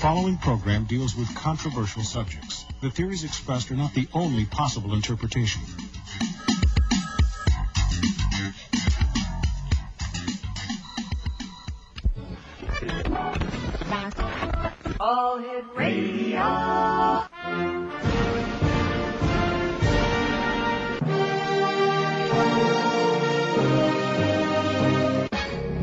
following program deals with controversial subjects. The theories expressed are not the only possible interpretation. All Hit Radio.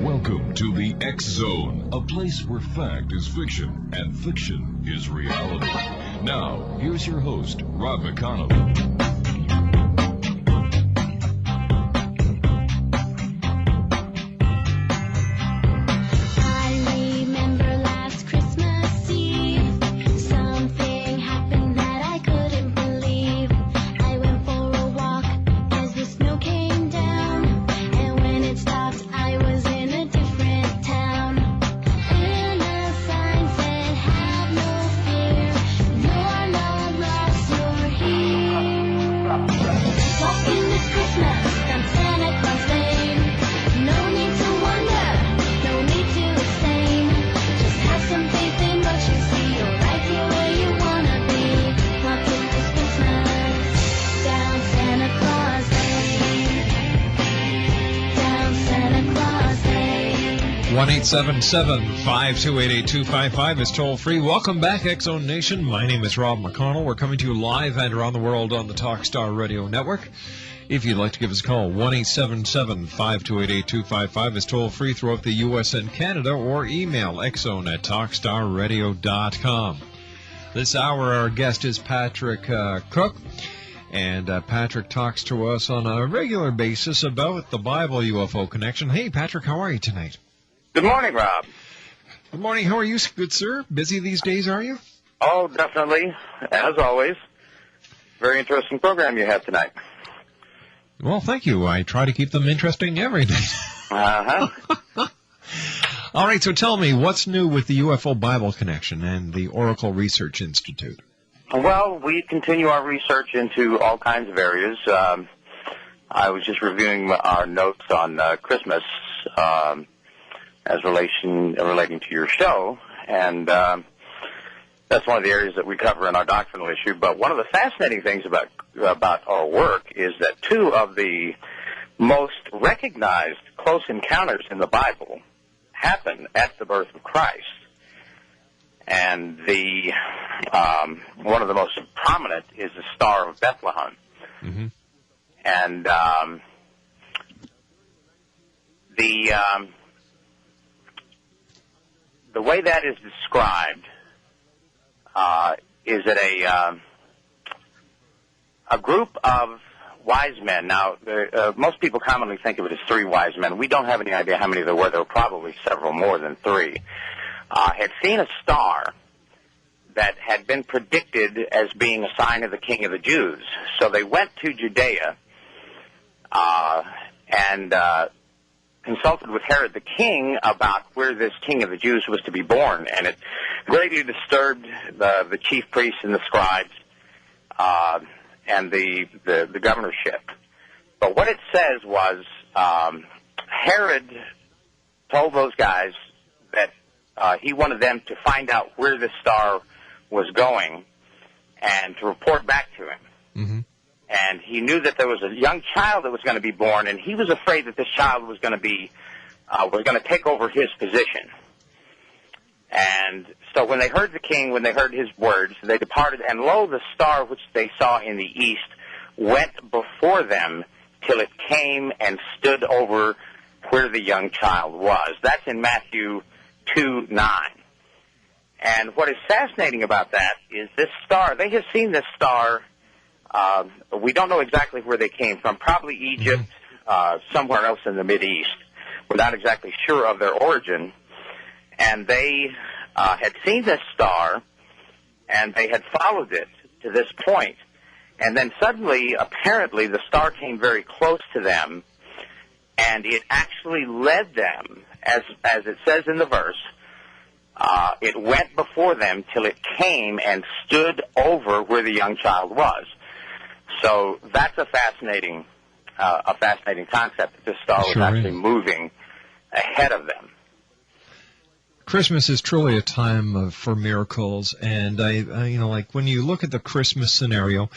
Welcome to the X Zone, a place where fact is fiction and fiction is reality. Now, here's your host, Rob McConnell. One 877-528-8255 is toll free. Welcome back, X-Zone Nation. My name is Rob McConnell. We're coming to you live and around the world on the Talkstar Radio Network. If you'd like to give us a call, 1-877-528-8255 is toll free throughout the U.S. and Canada, or email xzone@talkstarradio.com. This hour, our guest is Patrick Cooke. And Patrick talks to us on a regular basis about the Bible UFO connection. Hey, Patrick, how are you tonight? Good morning, Rob. Good morning. How are you, good sir? Busy these days, are you? Oh, definitely. As always. Very interesting program you have tonight. Well, thank you. I try to keep them interesting every day. Uh-huh. All right, so tell me, what's new with the UFO Bible Connection and the Oracle Research Institute? Well, we continue our research into all kinds of areas. I was just reviewing our notes on Christmas as relating to your show, and that's one of the areas that we cover in our doctrinal issue. But one of the fascinating things about our work is that two of the most recognized close encounters in the Bible happen at the birth of Christ. And the one of the most prominent is the Star of Bethlehem. Mm-hmm. And the way that is described is that a group of wise men. Now, most people commonly think of it as three wise men. We don't have any idea how many there were. There were probably several more than three. Had seen a star that had been predicted as being a sign of the King of the Jews. So they went to Judea and consulted with Herod the king about where this King of the Jews was to be born, and it greatly disturbed the chief priests and the scribes and the governorship. But what it says was Herod told those guys that he wanted them to find out where this star was going and to report back to him. Mm-hmm. And he knew that there was a young child that was going to be born, and he was afraid that this child was going to take over his position. And so when they heard the king, when they heard his words, they departed, and lo, the star which they saw in the east went before them till it came and stood over where the young child was. That's in Matthew 2:9. And what is fascinating about that is this star, they have seen this star, we don't know exactly where they came from, probably Egypt, somewhere else in the Mideast. We're not exactly sure of their origin. And they had seen this star, and they had followed it to this point. And then suddenly, apparently, the star came very close to them, and it actually led them, as it says in the verse, it went before them till it came and stood over where the young child was. So that's a fascinating concept, that this star was actually moving ahead of them. Christmas is truly a time for miracles, and I like when you look at the Christmas scenario,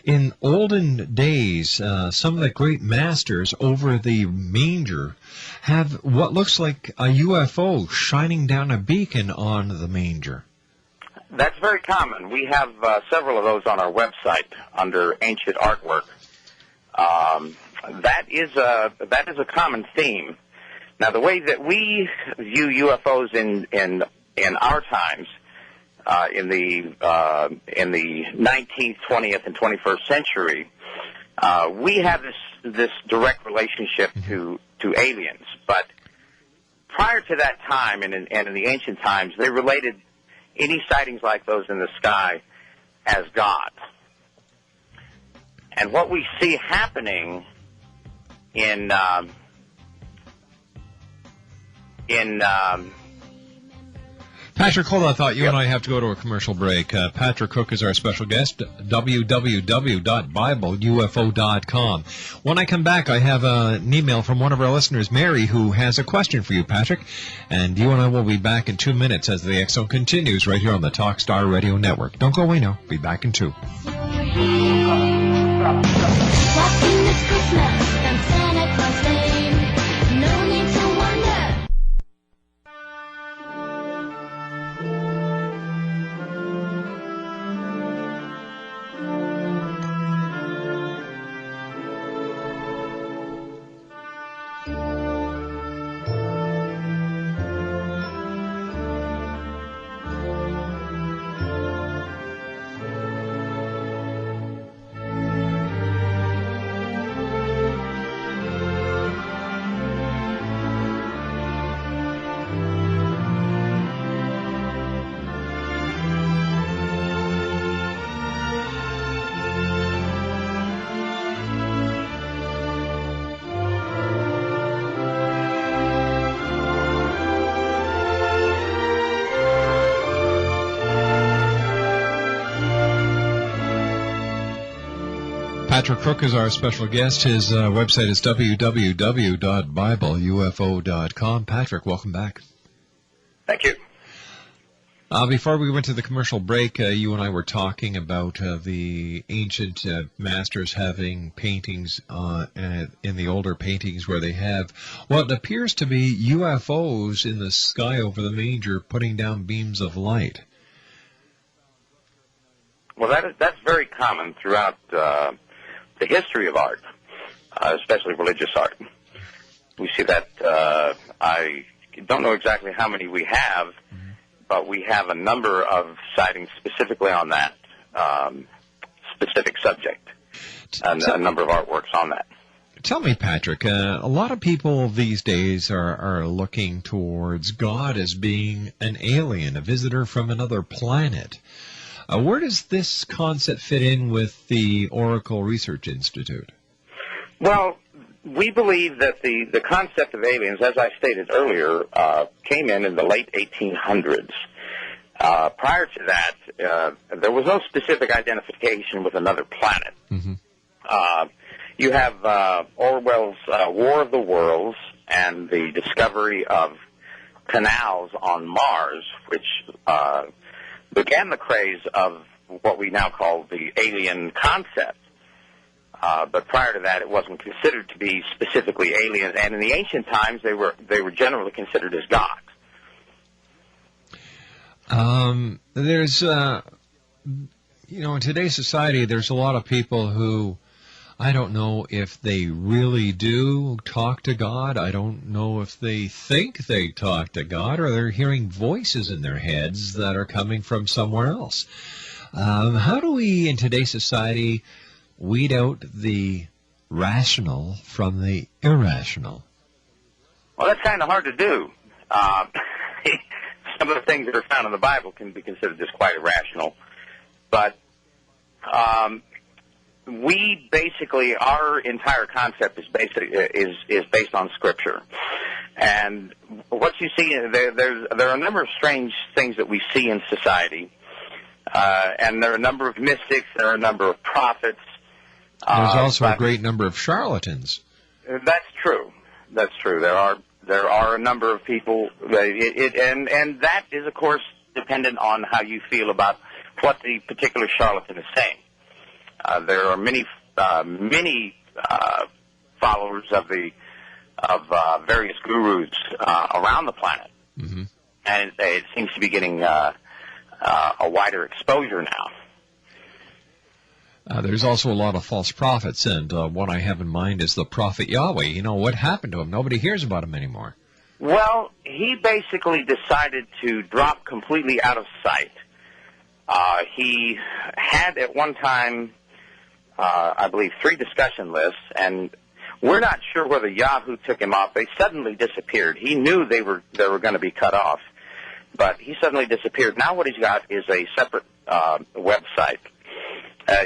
in olden days, some of the great masters over the manger have what looks like a UFO shining down a beacon on the manger. That's very common. We have several of those on our website under ancient artwork. That is a common theme. Now, the way that we view UFOs in our times, in the 19th, 20th, and 21st century, we have this direct relationship to aliens. But prior to that time, and in the ancient times, they related any sightings like those in the sky as God. And what we see happening in Patrick, hold on. I thought you and I have to go to a commercial break. Patrick Cooke is our special guest, www.BibleUFO.com. When I come back, I have an email from one of our listeners, Mary, who has a question for you, Patrick. And you and I will be back in 2 minutes as the X Zone continues right here on the Talkstar Radio Network. Don't go away now. Be back in 2. Walking this Christmas on Santa Claus Lane. No need to wonder. Patrick Cooke is our special guest. His website is www.BibleUFO.com. Patrick, welcome back. Thank you. Before we went to the commercial break, you and I were talking about the ancient masters having paintings in the older paintings where they have what appears to be UFOs in the sky over the manger putting down beams of light. Well, that's very common throughout the history of art, especially religious art. We see that. I don't know exactly how many we have, but we have a number of sightings specifically on that specific subject, and a number of artworks on that. Tell me, Patrick, a lot of people these days are looking towards God as being an alien, a visitor from another planet. Where does this concept fit in with the Oracle Research Institute? Well, we believe that the concept of aliens, as I stated earlier, came in the late 1800s. Prior to that, there was no specific identification with another planet. Mm-hmm. You have Orwell's War of the Worlds and the discovery of canals on Mars, which began the craze of what we now call the alien concept. But prior to that, it wasn't considered to be specifically aliens, and in the ancient times, they were generally considered as gods. There's, in today's society, there's a lot of people who, I don't know if they really do talk to God. I don't know if they think they talk to God, or they're hearing voices in their heads that are coming from somewhere else. How do we, in today's society, weed out the rational from the irrational? Well, that's kind of hard to do. Some of the things that are found in the Bible can be considered just quite irrational. But we basically, our entire concept is based on Scripture. And what you see, there are a number of strange things that we see in society. And there are a number of mystics, there are a number of prophets. There's also a great number of charlatans. That's true. That's true. There there are a number of people, and that is, of course, dependent on how you feel about what the particular charlatan is saying. There are many followers of various gurus around the planet, and it seems to be getting a wider exposure now. There's also a lot of false prophets, and one I have in mind is the prophet Yahweh. You know, what happened to him? Nobody hears about him anymore. Well, he basically decided to drop completely out of sight. He had at one time, I believe, 3 discussion lists, and we're not sure whether Yahoo took him off. They suddenly disappeared. He knew they were going to be cut off, but he suddenly disappeared. Now what he's got is a separate website.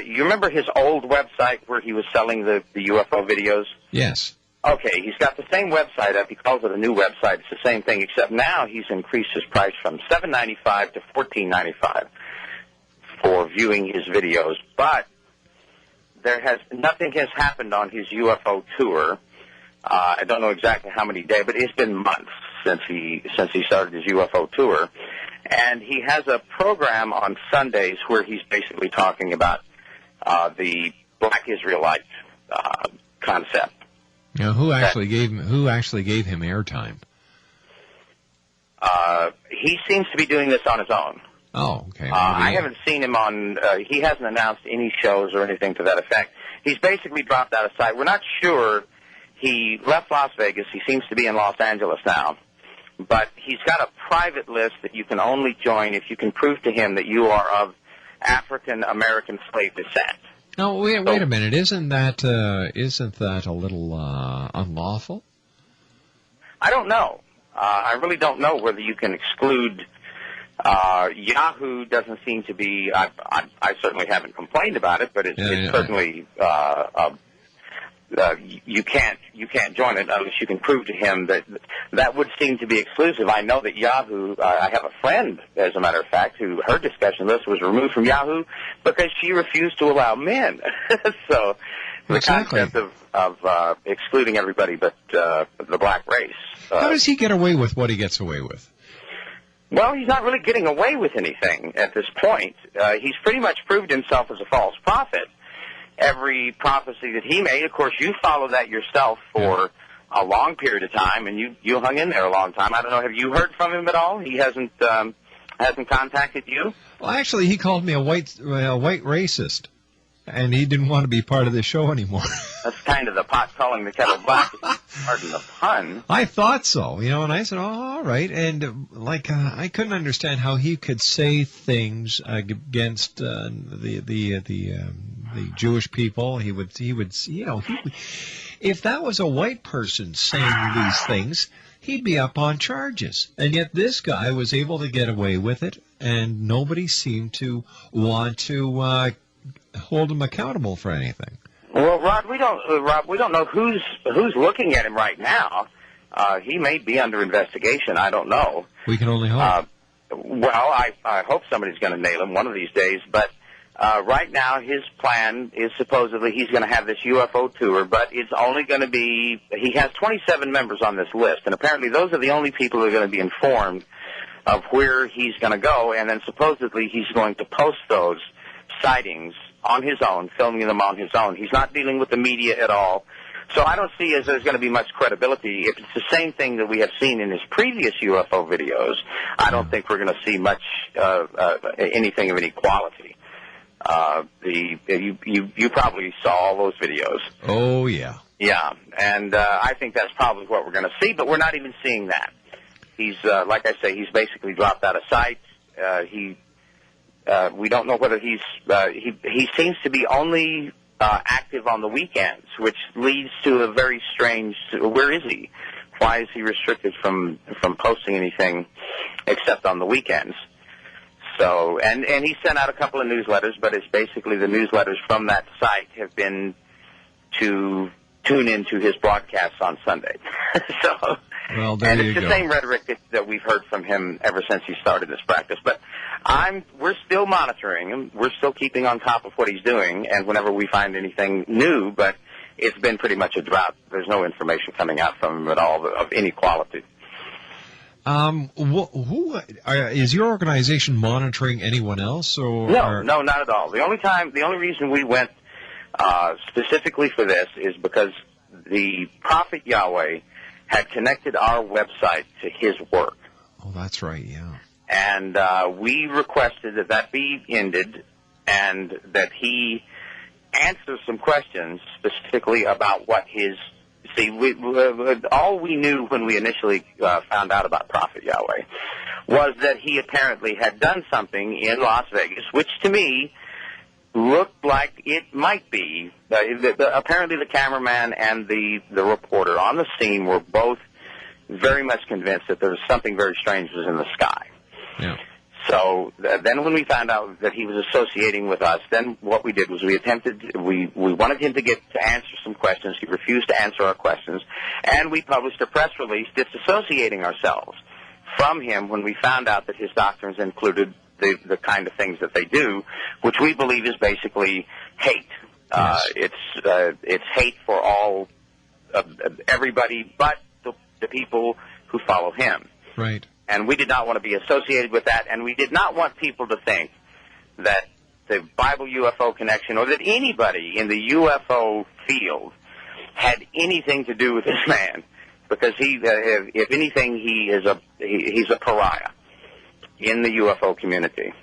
You remember his old website where he was selling the UFO videos? Yes. Okay, he's got the same website up. He calls it a new website. It's the same thing, except now he's increased his price from $7.95 to $14.95 for viewing his videos. But nothing has happened on his UFO tour. I don't know exactly how many days, but it's been months since he started his UFO tour. And he has a program on Sundays where he's basically talking about the Black Israelite concept. Now, who actually gave him airtime? He seems to be doing this on his own. Oh, okay. I haven't seen him on. He hasn't announced any shows or anything to that effect. He's basically dropped out of sight. We're not sure. He left Las Vegas. He seems to be in Los Angeles now. But he's got a private list that you can only join if you can prove to him that you are of African-American slave descent. No, wait a minute. Isn't that a little unlawful? I don't know. I really don't know whether you can exclude. Yahoo doesn't seem to be. I certainly haven't complained about it, but it's certainly. You can't join it unless you can prove to him that would seem to be exclusive. I know that Yahoo, I have a friend, as a matter of fact, who her discussion list was removed from Yahoo because she refused to allow men. So the concept of excluding everybody but the black race. How does he get away with what he gets away with? Well, he's not really getting away with anything at this point. He's pretty much proved himself as a false prophet. Every prophecy that he made, of course, you followed that yourself for a long period of time, and you hung in there a long time. I don't know, have you heard from him at all? He hasn't contacted you? Well, actually, he called me a white racist, and he didn't want to be part of the show anymore. That's kind of the pot calling the kettle black. Pardon the pun. I thought so, and I said, oh, all right. And, I couldn't understand how he could say things against the Jewish people. He would, if that was a white person saying these things, he'd be up on charges. And yet this guy was able to get away with it, and nobody seemed to want to hold him accountable for anything. Well, Rod, we don't know who's looking at him right now. He may be under investigation. I don't know. We can only hope. Well, I hope somebody's going to nail him one of these days. But right now, his plan is supposedly he's going to have this UFO tour, but it's only going to be. He has 27 members on this list, and apparently those are the only people who are going to be informed of where he's going to go. And then supposedly he's going to post those sightings on his own, filming them on his own. He's not dealing with the media at all. So I don't see as there's going to be much credibility. If it's the same thing that we have seen in his previous UFO videos, I don't think we're going to see much anything of any quality. You probably saw all those videos. Oh, yeah. Yeah, and I think that's probably what we're going to see, but we're not even seeing that. He's, like I say, he's basically dropped out of sight. We don't know whether he seems to be only active on the weekends, which leads to a very strange, where is he? Why is he restricted from posting anything except on the weekends? So, and he sent out a couple of newsletters, but it's basically the newsletters from that site have been to tune into his broadcasts on Sunday. So, well, there and you it's the go. same rhetoric that we've heard from him ever since he started this practice. But we're still monitoring him. We're still keeping on top of what he's doing, and whenever we find anything new, but it's been pretty much a drought. There's no information coming out from him at all of any quality. Is your organization monitoring anyone else? Or No, not at all. The only reason we went specifically for this is because the Prophet Yahweh had connected our website to his work. Oh, that's right, yeah. And we requested that be ended and that he answer some questions specifically about what his... See, all we knew when we initially found out about Prophet Yahweh was that he apparently had done something in Las Vegas, which to me looked like it might be. Apparently the cameraman and the reporter on the scene were both very much convinced that there was something very strange was in the sky. Yeah. So then when we found out that he was associating with us, then what we did was we wanted him to answer some questions. He refused to answer our questions, and we published a press release disassociating ourselves from him when we found out that his doctrines included the kind of things that they do, which we believe is basically hate. Yes. It's hate for all everybody but the people who follow him. Right. And we did not want to be associated with that, and we did not want people to think that the Bible UFO Connection or that anybody in the UFO field had anything to do with this man, because if anything, he's a pariah in the UFO community.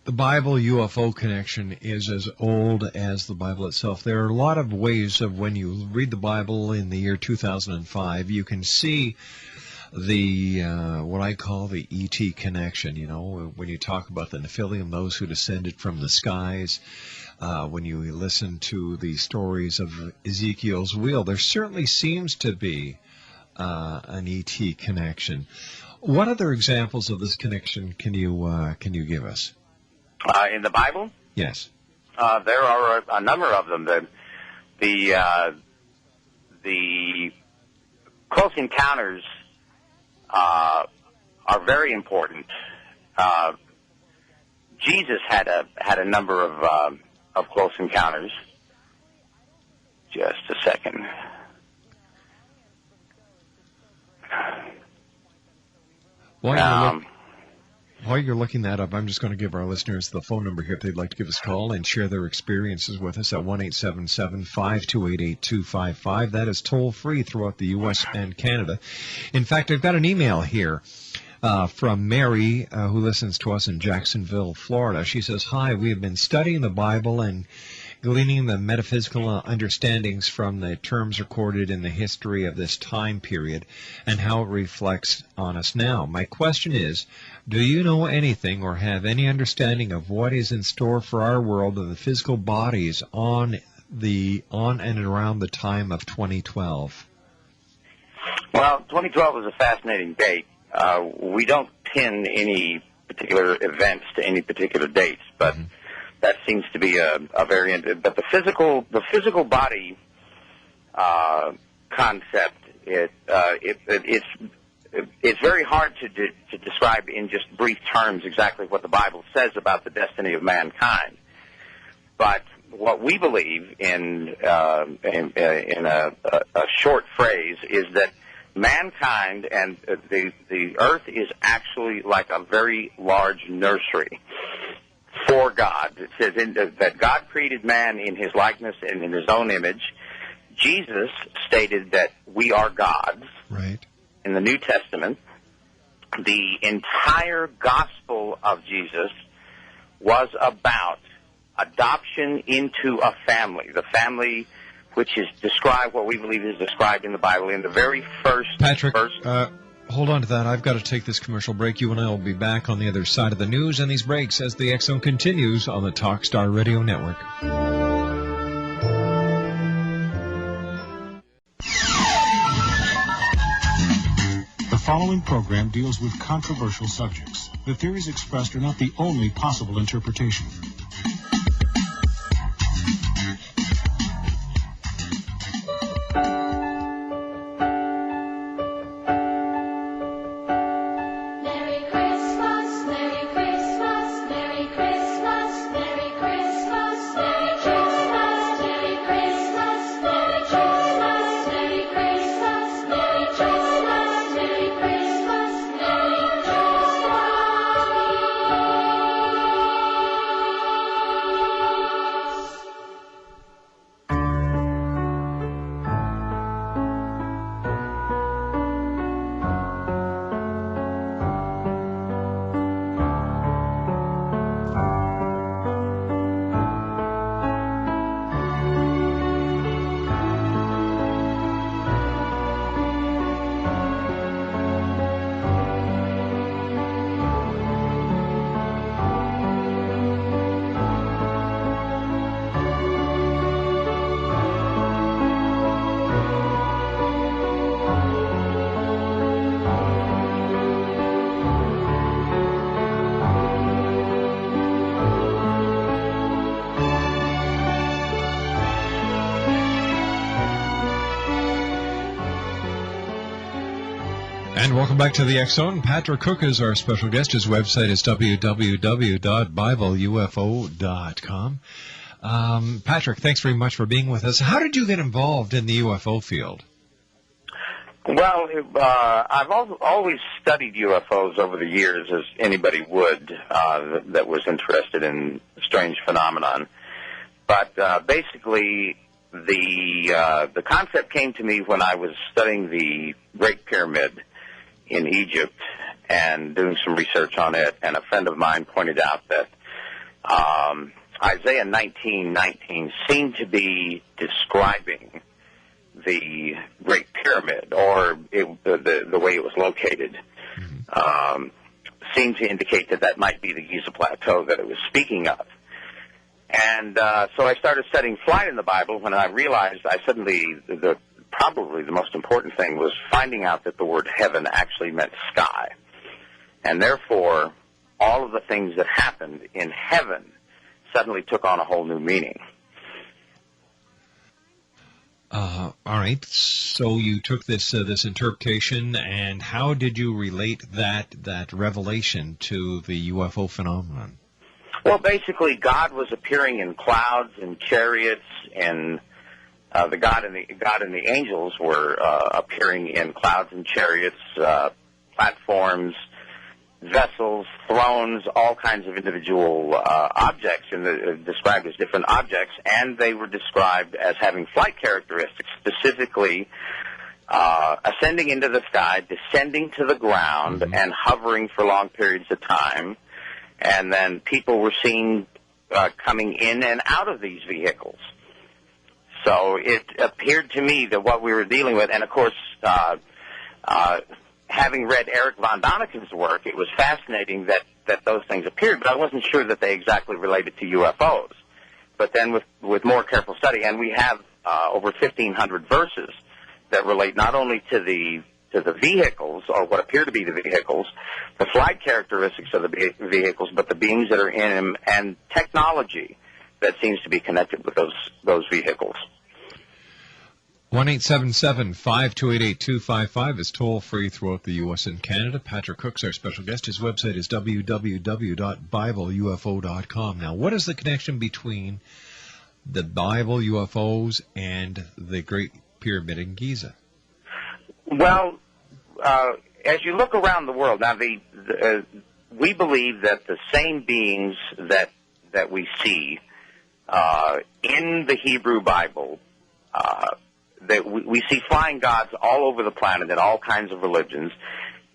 The Bible UFO Connection is as old as the Bible itself. There are a lot of ways of when you read the Bible in the year 2005, you can see the what I call the ET connection. You know, when you talk about the Nephilim, those who descended from the skies, when you listen to the stories of Ezekiel's wheel, there certainly seems to be an ET connection. What other examples of this connection can you give us? In the Bible? Yes. There are a number of them. The close encounters are very important. Jesus had a number of close encounters. Just a second. While you're looking that up, I'm just going to give our listeners the phone number here if they'd like to give us a call and share their experiences with us at 1-877-528-8255. That is toll-free throughout the U.S. and Canada. In fact, I've got an email here from Mary, who listens to us in Jacksonville, Florida. She says, "Hi, we have been studying the Bible and gleaning the metaphysical understandings from the terms recorded in the history of this time period and how it reflects on us now. My question is, do you know anything or have any understanding of what is in store for our world and the physical bodies on and around the time of 2012? Well, 2012 is a fascinating date. We don't pin any particular events to any particular dates, but that seems to be a variant. But the physical body concept, it's very hard to describe in just brief terms exactly what the Bible says about the destiny of mankind. But what we believe in a short phrase is that mankind and the earth is actually like a very large nursery for God. It says that God created man in his likeness and in his own image. Jesus stated that we are gods. Right. In the New Testament, the entire gospel of Jesus was about adoption into a family. The family which is described, what we believe is described in the Bible in the very first... Patrick, hold on to that. I've got to take this commercial break. You and I will be back on the other side of the news and these breaks as the X Zone continues on the Talkstar Radio Network. The following program deals with controversial subjects. The theories expressed are not the only possible interpretation. Merry Christmas, Merry Christmas, Merry Christmas. And welcome back to the X Zone. Patrick Cooke is our special guest. His website is www.bibleufo.com. Patrick, thanks very much for being with us. How did you get involved in the UFO field? Well, I've always studied UFOs over the years, as anybody would that was interested in strange phenomenon. But basically, the concept came to me when I was studying the Great Pyramid in Egypt and doing some research on it, and a friend of mine pointed out that Isaiah 19:19 seemed to be describing the Great Pyramid, or the way it was located, seemed to indicate that might be the Giza Plateau that it was speaking of. And so I started studying flight in the Bible when I realized probably the most important thing was finding out that the word heaven actually meant sky. And therefore, all of the things that happened in heaven suddenly took on a whole new meaning. All right. So you took this interpretation, and how did you relate that revelation to the UFO phenomenon? Well, basically, God was appearing in clouds and chariots, and the God and the angels were appearing in clouds and chariots, platforms, vessels, thrones, all kinds of individual objects, described as different objects, and they were described as having flight characteristics, specifically ascending into the sky, descending to the ground, and hovering for long periods of time. And then people were seen coming in and out of these vehicles. So it appeared to me that what we were dealing with, and of course, having read Eric von Daniken's work, it was fascinating that those things appeared, but I wasn't sure that they exactly related to UFOs. But then with more careful study, and we have over 1,500 verses that relate not only to the vehicles, or what appear to be the vehicles, the flight characteristics of the vehicles, but the beings that are in them, and technology that seems to be connected with those vehicles. 1-877-528-8255 is toll-free throughout the U.S. and Canada. Patrick Cooke's our special guest. His website is www.bibleufo.com. Now, what is the connection between the Bible, UFOs, and the Great Pyramid in Giza? Well, as you look around the world, now we believe that the same beings that we see in the Hebrew Bible, that we see flying gods all over the planet in all kinds of religions,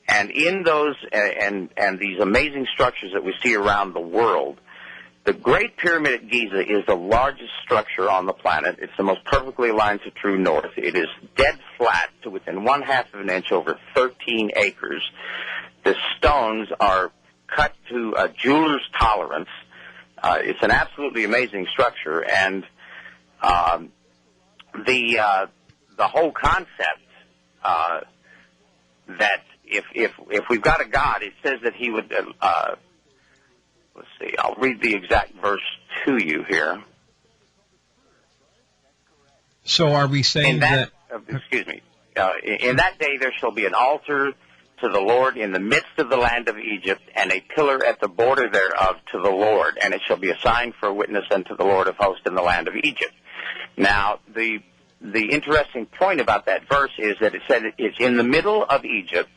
and in those and these amazing structures that we see around the world, the Great Pyramid at Giza is the largest structure on the planet. It's the most perfectly aligned to true north. It is dead flat to within 1/2 of an inch over 13 acres. The stones are cut to a jeweler's tolerance. It's an absolutely amazing structure, and the whole concept that if we've got a God, it says that he would. Let's see. I'll read the exact verse to you here. So are we saying that excuse me. In that day there shall be an altar to the Lord in the midst of the land of Egypt, and a pillar at the border thereof to the Lord, and it shall be a sign for a witness unto the Lord of hosts in the land of Egypt. Now, the interesting point about that verse is that it said it's in the middle of Egypt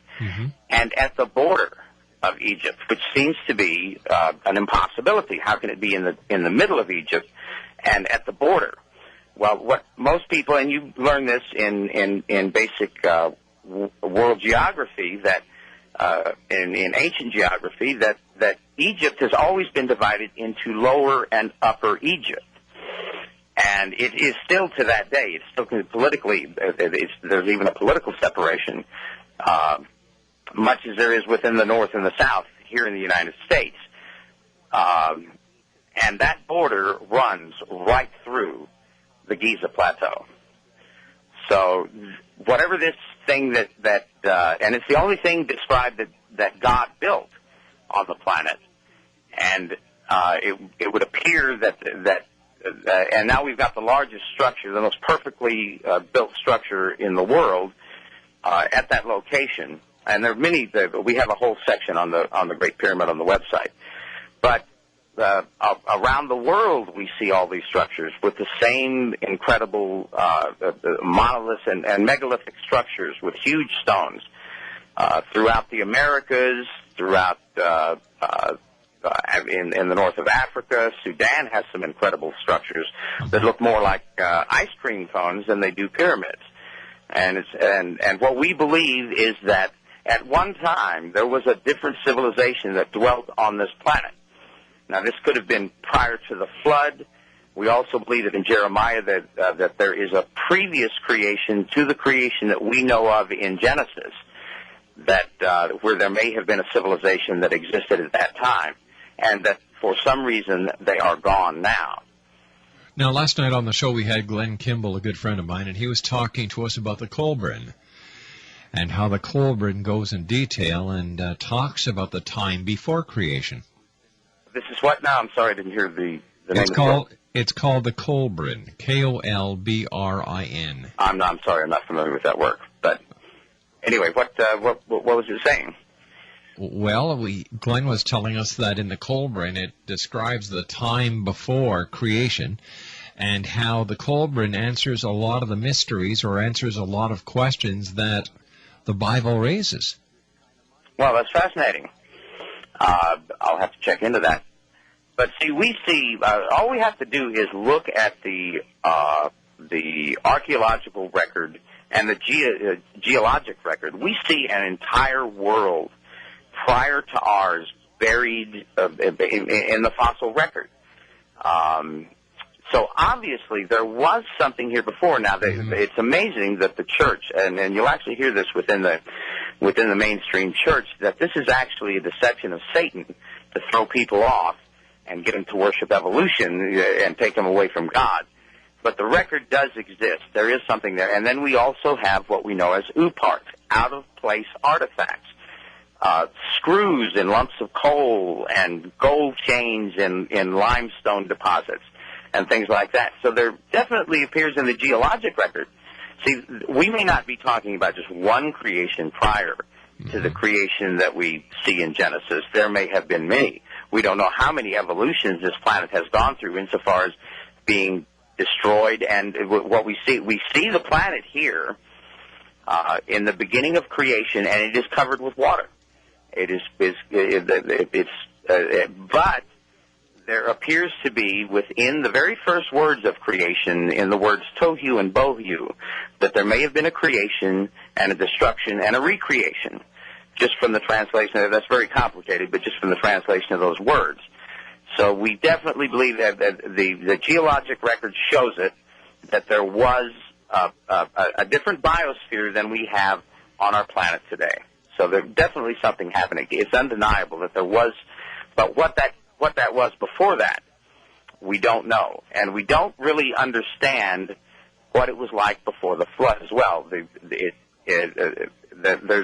and at the border of Egypt, which seems to be an impossibility. How can it be in the middle of Egypt and at the border? Well, what most people, and you learn this in basic world geography, that in ancient geography, that Egypt has always been divided into Lower and Upper Egypt. And it is still to that day. It's still politically, there's even a political separation, much as there is within the North and the South here in the United States. And that border runs right through the Giza Plateau. So whatever this thing and it's the only thing described that God built on the planet. And it would appear that and now we've got the largest structure, the most perfectly built structure in the world at that location. and there are many. We have a whole section on the Great Pyramid on the website. But around the world, we see all these structures with the same incredible monoliths and megalithic structures with huge stones throughout the Americas, throughout in the north of Africa. Sudan has some incredible structures that look more like ice cream cones than they do pyramids. And what we believe is that at one time there was a different civilization that dwelt on this planet. Now, this could have been prior to the flood. We also believe that in Jeremiah that there is a previous creation to the creation that we know of in Genesis, that where there may have been a civilization that existed at that time, and that for some reason they are gone now. Now, last night on the show we had Glenn Kimball, a good friend of mine, and he was talking to us about the Kolbrin and how the Kolbrin goes in detail and talks about the time before creation. This is what now? I'm sorry, I didn't hear the name. It's called the Kolbrin, Kolbrin. I'm sorry, I'm not familiar with that work. But anyway, what was it saying? Well, Glenn was telling us that in the Kolbrin it describes the time before creation and how the Kolbrin answers a lot of the mysteries or answers a lot of questions that the Bible raises. Well, that's fascinating. I'll have to check into that. But see, all we have to do is look at the archaeological record and the geologic record. We see an entire world prior to ours buried in the fossil record. So obviously there was something here before. Now, it's amazing that the church, and you'll actually hear this within the mainstream church, that this is actually a deception of Satan to throw people off and get them to worship evolution and take them away from God. But the record does exist. There is something there. And then we also have what we know as OOPART, out-of-place artifacts. Screws in lumps of coal and gold chains in limestone deposits and things like that. So there definitely appears in the geologic record. See, we may not be talking about just one creation prior to the creation that we see in Genesis. There may have been many. We don't know how many evolutions this planet has gone through insofar as being destroyed. And what we see the planet here in the beginning of creation, and it is covered with water. But there appears to be within the very first words of creation, in the words tohu and bohu, that there may have been a creation and a destruction and a recreation. Just from the translation, that's very complicated, but just from the translation of those words. So we definitely believe that the geologic record shows it, that there was a different biosphere than we have on our planet today. So there's definitely something happening. It's undeniable that there was, but what that was before that, we don't know. And we don't really understand what it was like before the flood as well. There's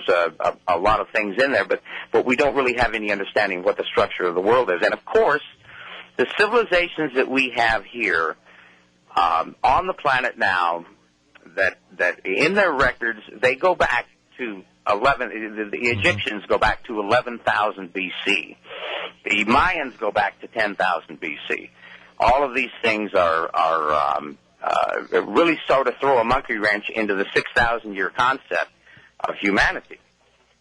a lot of things in there, but we don't really have any understanding of what the structure of the world is. And, of course, the civilizations that we have here on the planet now, that in their records, they go back to the Egyptians go back to 11,000 B.C. The Mayans go back to 10,000 B.C. All of these things are really sort of throw a monkey wrench into the 6,000-year concept of humanity.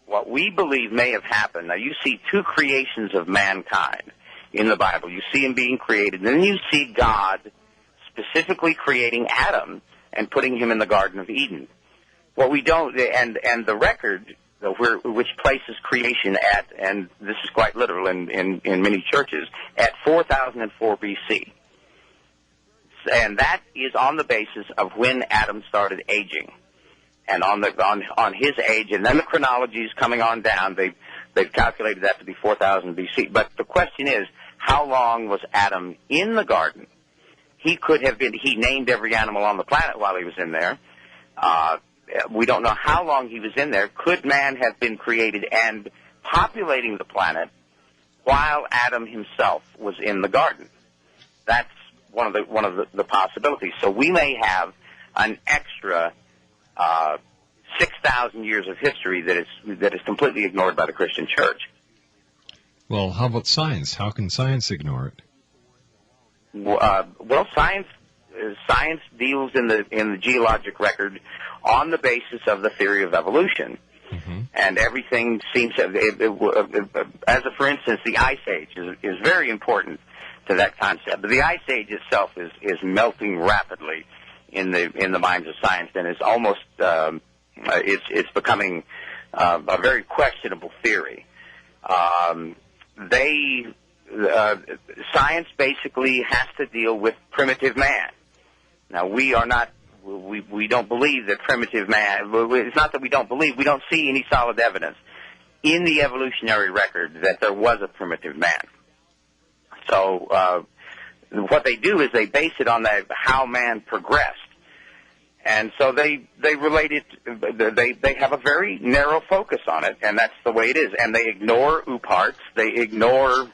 What we believe may have happened, now you see two creations of mankind in the Bible. You see him being created, and then you see God specifically creating Adam and putting him in the Garden of Eden. What we don't, and the record, which places creation at, and this is quite literal in many churches, at 4004 B.C. And that is on the basis of when Adam started aging. And on his age, and then the chronology is coming on down, they've calculated that to be 4000 B.C. But the question is, how long was Adam in the garden? He named every animal on the planet while he was in there. We don't know how long he was in there. Could man have been created and populating the planet while Adam himself was in the garden? That's one of the possibilities. So we may have an extra 6,000 years of history that is completely ignored by the Christian Church. Well, how about science? How can science ignore it? Well, science deals in the geologic record on the basis of the theory of evolution. Mm-hmm. And everything seems to, for instance, the Ice Age is very important to that concept. But the Ice Age itself is melting rapidly in the minds of science, and is almost it's becoming a very questionable theory. Science basically has to deal with primitive man. Now, we don't believe that primitive man, it's not that we don't believe, we don't see any solid evidence in the evolutionary record that there was a primitive man. So what they do is they base it on how man progressed. And so they relate it, they have a very narrow focus on it, and that's the way it is. And they ignore UParts, they ignore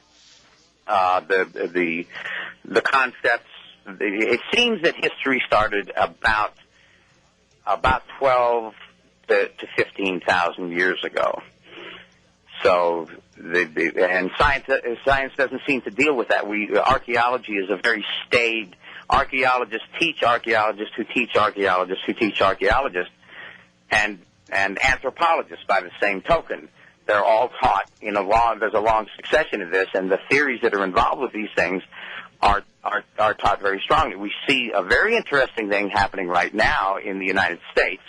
the concepts. It seems that history started about 12 to 15,000 years ago. So, and science doesn't seem to deal with that. Archaeology is a very staid. Archaeologists teach archaeologists who teach archaeologists who teach archaeologists, and anthropologists by the same token. They're all taught there's a long succession of this, and the theories that are involved with these things are taught very strongly. We see a very interesting thing happening right now in the United States,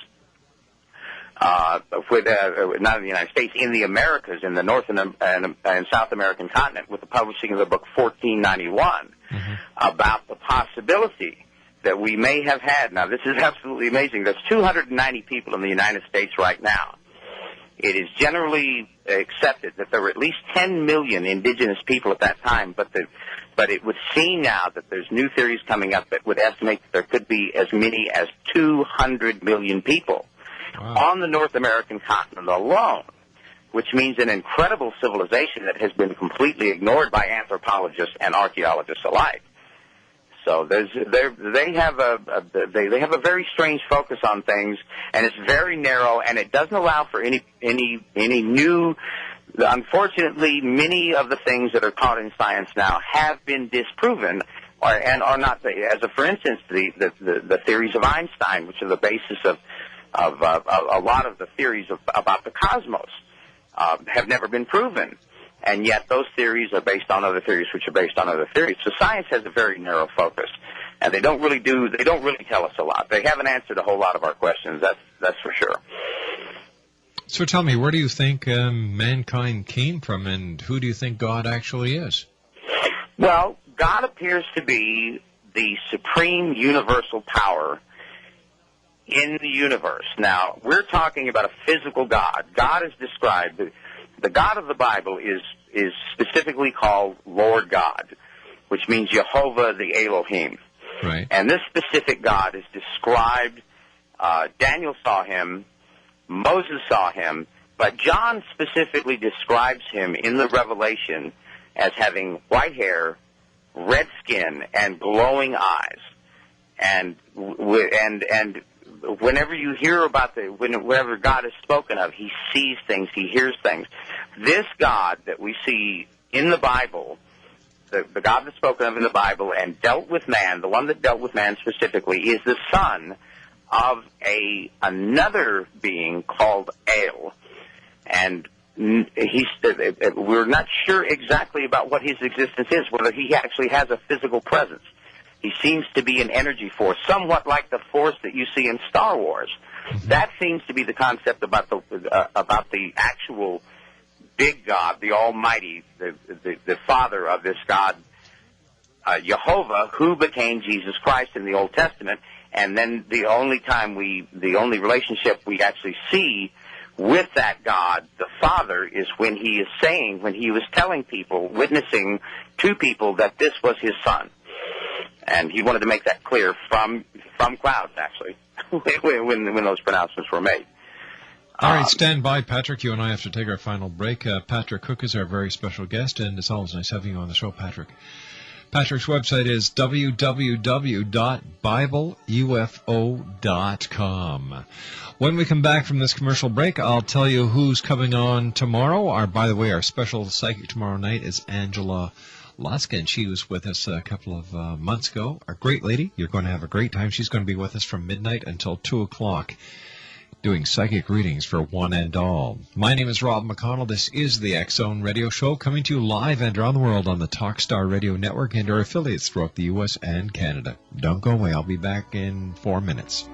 not in the United States, in the Americas, in the North and South American continent, with the publishing of the book 1491, about the possibility that we may have had. Now, this is absolutely amazing. There's 290 people in the United States right now. It is generally accepted that there were at least 10 million indigenous people at that time, but it would seem now that there's new theories coming up that would estimate that there could be as many as 200 million people on the North American continent alone, which means an incredible civilization that has been completely ignored by anthropologists and archaeologists alike. So they have a very strange focus on things, and it's very narrow, and it doesn't allow for any new. Unfortunately, many of the things that are taught in science now have been disproven, and are not. For instance, the theories of Einstein, which are the basis of a lot of the theories about the cosmos, have never been proven. And yet those theories are based on other theories, which are based on other theories. So science has a very narrow focus, and they don't really tell us a lot. They haven't answered a whole lot of our questions. That's for sure. So tell me, where do you think mankind came from, and who do you think God actually is? Well, God appears to be the supreme universal power in the universe. Now, we're talking about a physical God. God is described. The God of the Bible is specifically called Lord God, which means Jehovah the Elohim. Right. And this specific God is described, Daniel saw him, Moses saw him, but John specifically describes him in the Revelation as having white hair, red skin, and glowing eyes. And whenever you hear about whenever God is spoken of, he sees things, he hears things. This God that we see in the Bible, the God that's spoken of in the Bible and dealt with man, the one that dealt with man specifically, is the son of another being called El. And we're not sure exactly about what his existence is, whether he actually has a physical presence. He seems to be an energy force, somewhat like the force that you see in Star Wars. That seems to be the concept about the actual big God, the Almighty, the Father of this God, Jehovah, who became Jesus Christ in the Old Testament. And then the only relationship we actually see with that God, the Father, is when he was telling people, witnessing to people that this was his son. And he wanted to make that clear from clouds, actually, when those pronouncements were made. All right, stand by, Patrick. You and I have to take our final break. Patrick Cooke is our very special guest, and it's always nice having you on the show, Patrick. Patrick's website is www.bibleufo.com. When we come back from this commercial break, I'll tell you who's coming on tomorrow. By the way, our special psychic tomorrow night is Angela Lusk, and she was with us a couple of months ago. A great lady. You're going to have a great time. She's going to be with us from midnight until 2 o'clock. Doing psychic readings for one and all. My name is Rob McConnell. This is the X-Zone Radio Show, coming to you live and around the world on the Talkstar Radio Network and our affiliates throughout the U.S. and Canada. Don't go away. I'll be back in 4 minutes.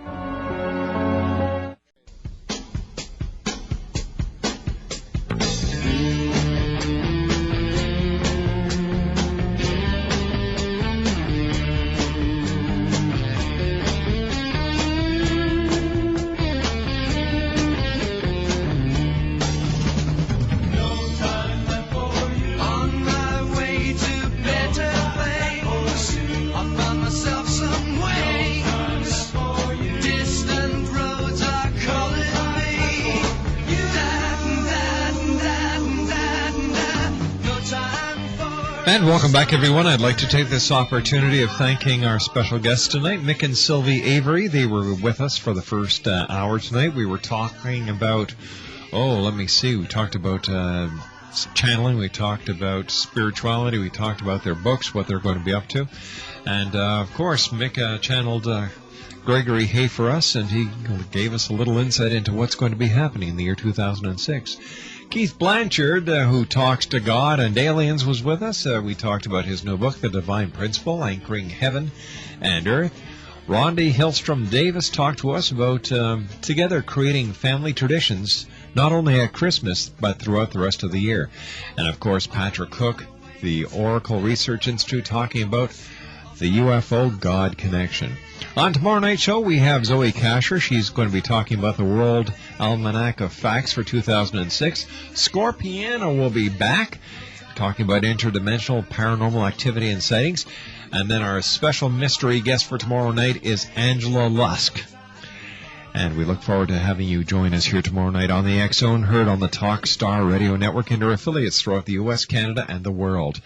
And welcome back, everyone. I'd like to take this opportunity of thanking our special guests tonight, Mick and Sylvie Avery. They were with us for the first hour tonight. We were talking about, we talked about channeling, we talked about spirituality, we talked about their books, what they're going to be up to. And, of course, Mick channeled Gregory Hay for us, and he gave us a little insight into what's going to be happening in the year 2006. Keith Blanchard, who talks to God and aliens, was with us. We talked about his new book, The Divine Principle, Anchoring Heaven and Earth. Rondi Hillstrom-Davis talked to us about together creating family traditions, not only at Christmas, but throughout the rest of the year. And, of course, Patrick Cooke, the Oracle Research Institute, talking about the UFO God connection. On tomorrow night's show, we have Zoe Kasher. She's going to be talking about the World Almanac of Facts for 2006. Scorpiana will be back, talking about interdimensional paranormal activity and sightings. And then our special mystery guest for tomorrow night is Angela Lusk. And we look forward to having you join us here tomorrow night on the X-Zone, heard on the Talkstar Radio Network and our affiliates throughout the U.S., Canada, and the world.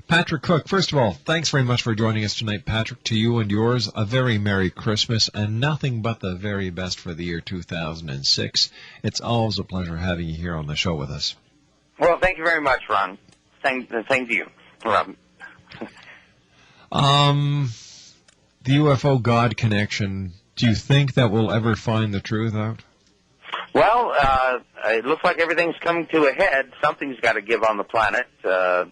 Patrick Cooke, first of all, thanks very much for joining us tonight, Patrick. To you and yours, a very Merry Christmas and nothing but the very best for the year 2006. It's always a pleasure having you here on the show with us. Well, thank you very much, Ron. Same to you, Rob. The UFO God connection, do you think that we'll ever find the truth out? Well, it looks like everything's coming to a head. Something's got to give on the planet. So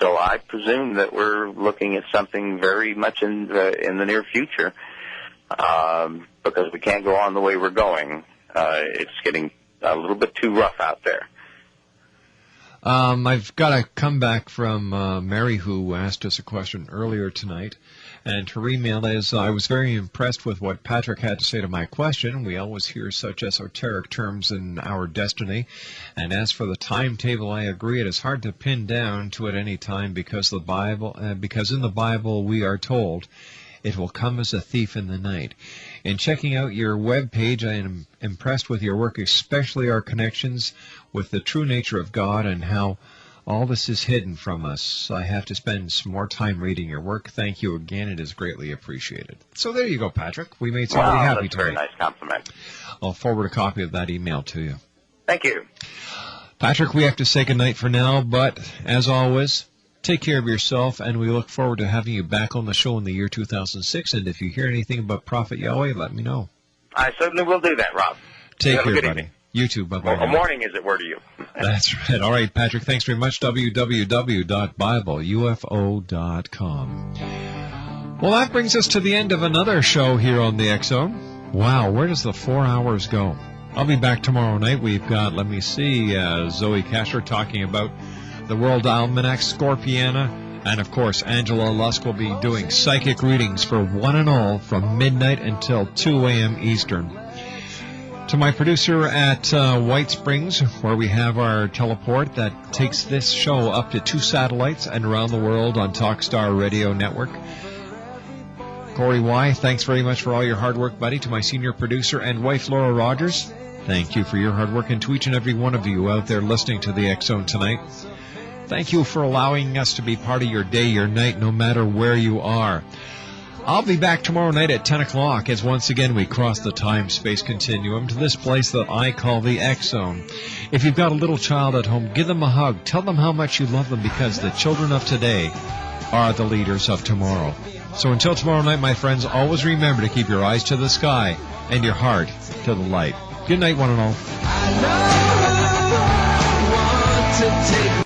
I presume that we're looking at something very much in the near future, because we can't go on the way we're going. It's getting a little bit too rough out there. I've got a comeback from Mary, who asked us a question earlier tonight. And her email is, I was very impressed with what Patrick had to say to my question. We always hear such esoteric terms in our destiny. And as for the timetable, I agree. It is hard to pin down to at any time because in the Bible we are told it will come as a thief in the night. In checking out your web page, I am impressed with your work, especially our connections with the true nature of God and how all this is hidden from us. I have to spend some more time reading your work. Thank you again. It is greatly appreciated. So there you go, Patrick. We made somebody happy tonight. That's a very nice compliment. I'll forward a copy of that email to you. Thank you. Patrick, we have to say goodnight for now, but as always, take care of yourself, and we look forward to having you back on the show in the year 2006. And if you hear anything about Prophet Yahweh, let me know. I certainly will do that, Rob. Take care, buddy. Evening. You too. Bye-bye. Well, morning, as it were, to you. That's right. All right, Patrick, thanks very much. www.bibleufo.com. Well, that brings us to the end of another show here on the X-Zone. Wow, where does the 4 hours go? I'll be back tomorrow night. We've got, Zoe Kasher talking about the World Almanac, Scorpiana, and, of course, Angela Lusk will be doing psychic readings for one and all from midnight until 2 a.m. Eastern. To my producer at White Springs, where we have our teleport that takes this show up to 2 satellites and around the world on Talkstar Radio Network. Corey Y., thanks very much for all your hard work, buddy. To my senior producer and wife, Laura Rogers, thank you for your hard work. And to each and every one of you out there listening to the X-Zone tonight, Thank you for allowing us to be part of your day, your night, no matter where you are. I'll be back tomorrow night at 10 o'clock as once again we cross the time-space continuum to this place that I call the X Zone. If you've got a little child at home, give them a hug. Tell them how much you love them, because the children of today are the leaders of tomorrow. So until tomorrow night, my friends, always remember to keep your eyes to the sky and your heart to the light. Good night, one and all. I know I want to take